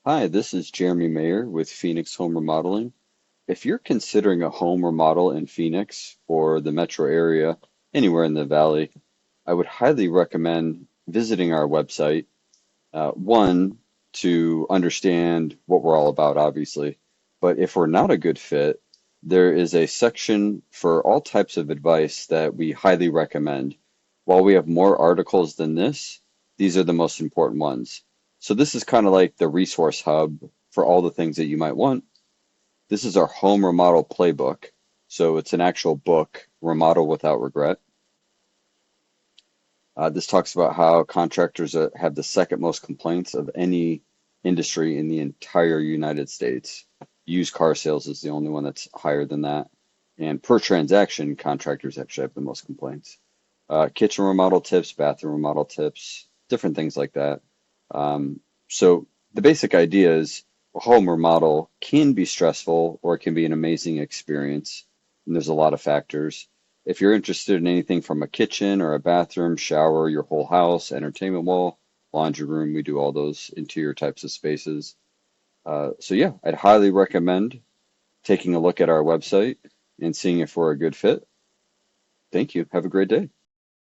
Hi, this is Jeremy Mayer with Phoenix Home Remodeling. If you're considering a home remodel in Phoenix or the metro area, anywhere in the valley, I would highly recommend visiting our website. One, to understand what we're all about, obviously. But if we're not a good fit, there is a section for all types of advice that we highly recommend. While we have more articles than this, these are the most important ones. So this is kind of like the resource hub for all the things that you might want. This is our home remodel playbook. So it's an actual book, Remodel Without Regret. This talks about how contractors have the second most complaints of any industry in the entire United States. Used car sales is the only one that's higher than that. And per transaction, contractors actually have the most complaints. Kitchen remodel tips, bathroom remodel tips, different things like that. So the basic idea is a home remodel can be stressful or it can be an amazing experience. And there's a lot of factors. If you're interested in anything from a kitchen or a bathroom, shower, your whole house, entertainment wall, laundry room, we do all those interior types of spaces. So yeah, I'd highly recommend taking a look at our website and seeing if we're a good fit. Thank you. Have a great day.